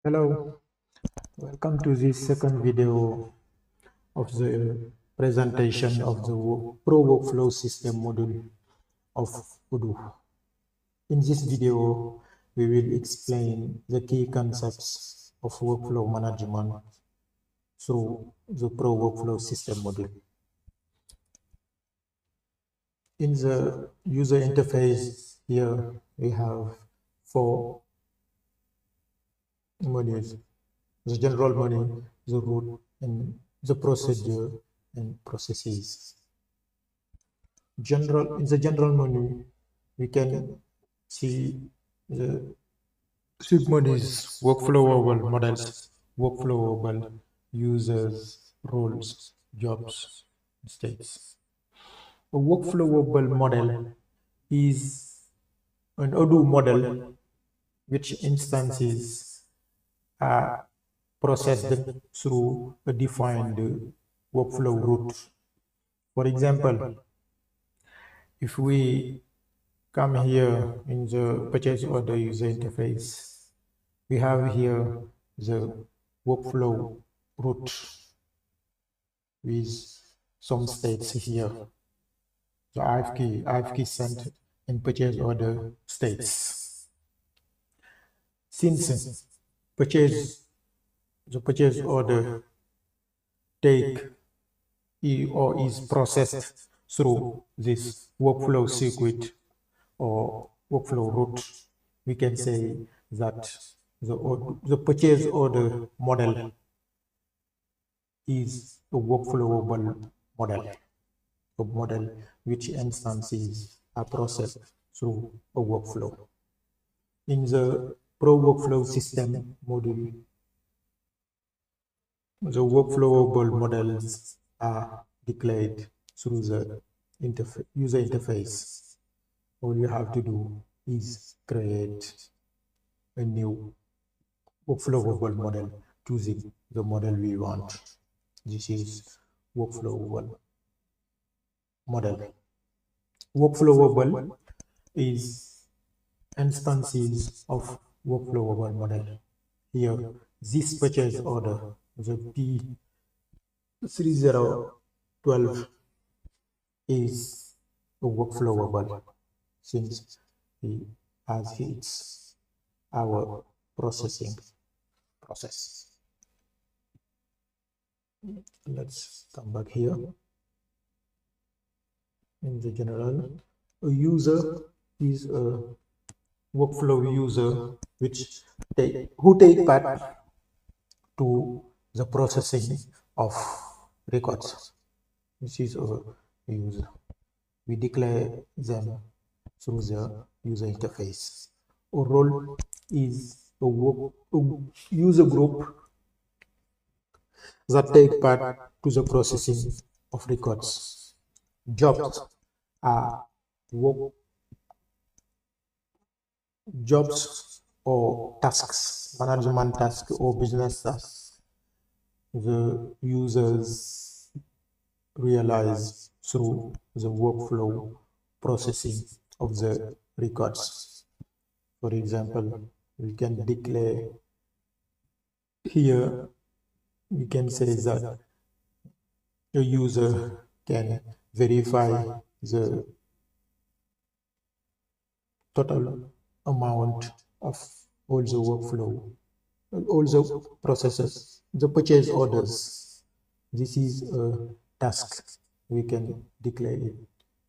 Hello, welcome to this second video of the presentation of the Pro Workflow System module of Odoo. In this video, we will explain the key concepts of workflow management through the Pro Workflow System module. In the user interface, here we have four modules: the general menu, the root, and the procedure and processes. In the general menu, we can see the submenus: workflowable models, workflowable users, roles, jobs, states. A workflowable model is an Odoo model which instances are processed through a defined workflow route. For example, if we come here in the purchase order user interface, we have here the workflow route with some states here. The IF key sent in purchase order states. Since the purchase order is processed through this workflow circuit or workflow route, we can say that the purchase order model is a workflowable model, a model which instances are processed through a workflow. In the Pro Workflow System module, the workflowable models are declared through the user interface. All you have to do is create a new workflowable model choosing the model we want. This is workflowable model. Workflowable is instances of workflowable model. Here, this purchase order, the P3012, is a workflowable since it has its our processing process. Let's come back here. In the general, a user is a workflow user who take part to the processing of records. This is a user. We declare them through the user interface. A role is a user group that take part to the processing of records. Jobs are jobs or tasks, management tasks or business tasks the users realize through the workflow processing of the records. For example, we can declare here, we can say that a user can verify the total amount of all the workflow, all the processes, the purchase orders. This is a task. We can declare it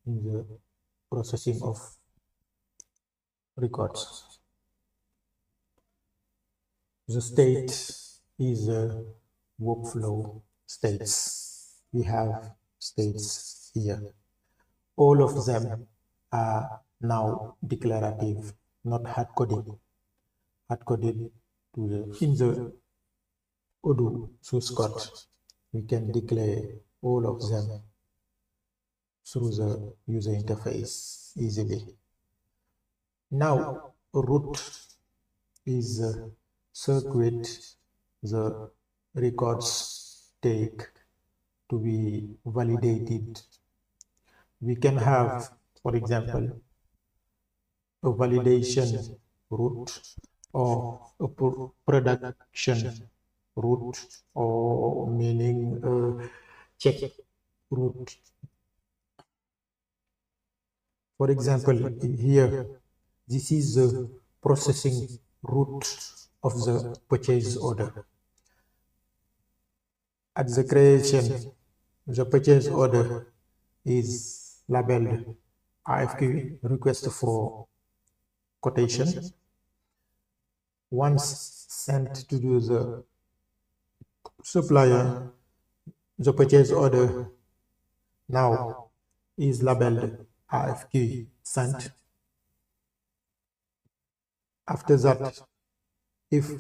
in the processing of records. The state is a workflow states. We have states here. All of them are now declarative, not hard-coded. Hard-coded in the Odoo source code. We can declare all of them through the user interface easily. Now, a route is a circuit the records take to be validated. We can have, for example, a validation route or a production route, or meaning check route. For example, here, this is the processing route of the purchase order. At the creation, the purchase order is labeled RFQ, request for quotation. Once sent to the supplier, the purchase order now is labeled RFQ sent. After that, if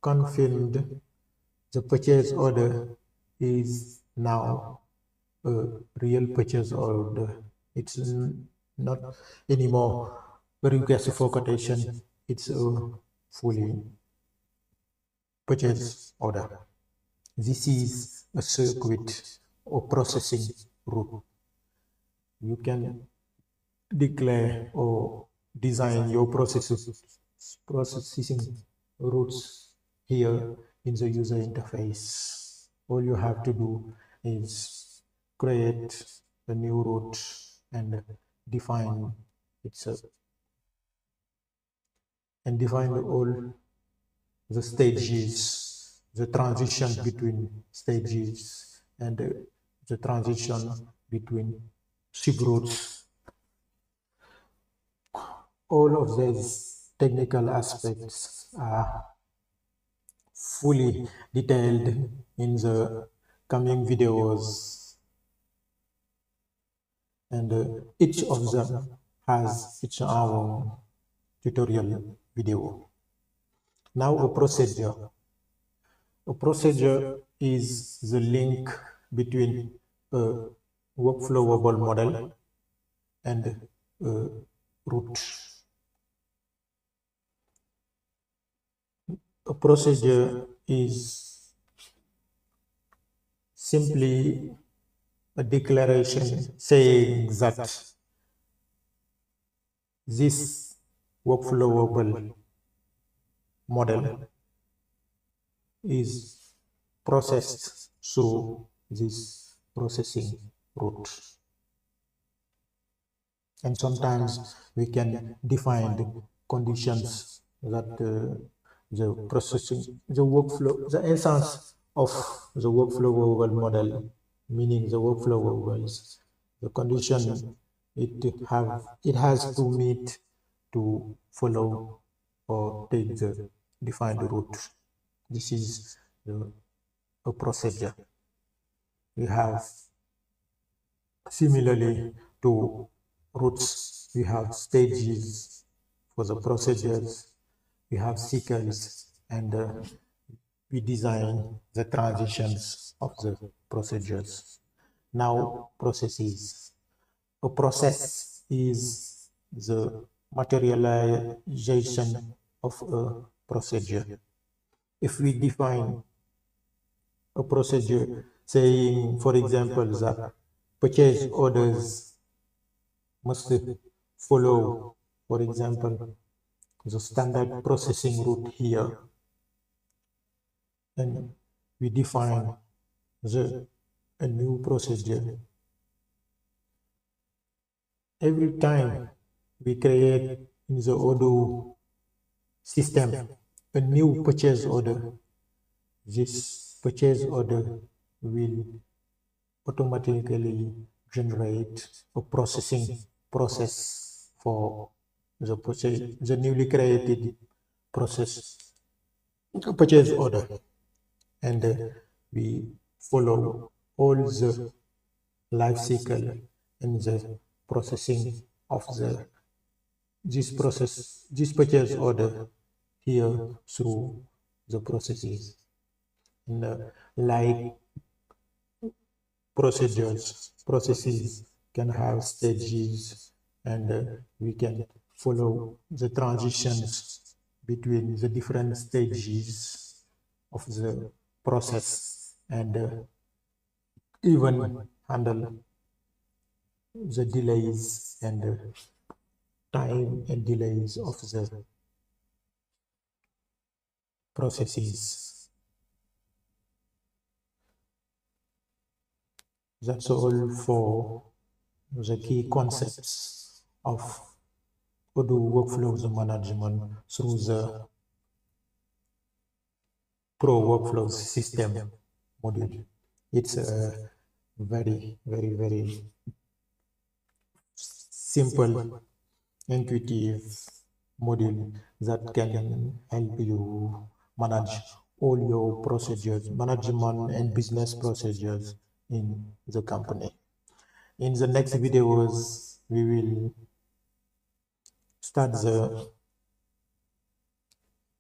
confirmed, the purchase order is now a real purchase order. It's not anymore a request for quotation. It's a fully purchase order. This is a circuit or processing route. You can declare or design your processing routes here in the user interface. All you have to do is create a new route and define itself and define all the stages, the transition between stages, and the transition between subroutes. All of these technical aspects are fully detailed in the coming videos, and each of them has its own tutorial video. Now a procedure. A procedure is the link between a workflowable model and a route. A procedure is simply a declaration saying that this workflowable model is processed through this processing route. And sometimes we can define the conditions that the processing, the workflow, the essence of the workflowable model, meaning the workflowables, the condition it has to meet to follow or take the defined route. This is a procedure. We have similarly to routes, we have stages for the procedures, we have cycles, and we design the transitions of the procedures. Now, processes. A process is the materialization of a procedure. If we define a procedure saying, for example, that purchase orders must follow, for example, the standard processing route here, and we define a new procedure. Every time we create in the Odoo system a new purchase order, this purchase order will automatically generate a processing process for the newly created purchase order, and we follow all the life cycle and the processing of this purchase order here through the processes. And like processes can have stages, and we can follow the transitions between the different stages of the process, and even handle the delays and time and delays of processes. That's all for the key concepts of Odoo workflows management through the Pro Workflows system module. It's a very simple, intuitive module that can help you manage all your procedures, management and business procedures in the company. In the next videos, we will start the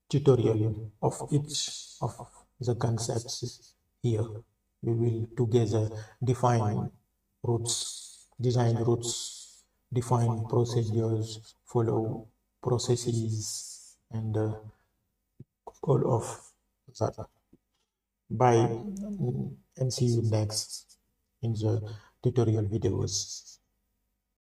tutorial of each of the concepts here. We will together define routes, design routes, define procedures, follow processes, and all of that. Bye, and see you next in the tutorial videos.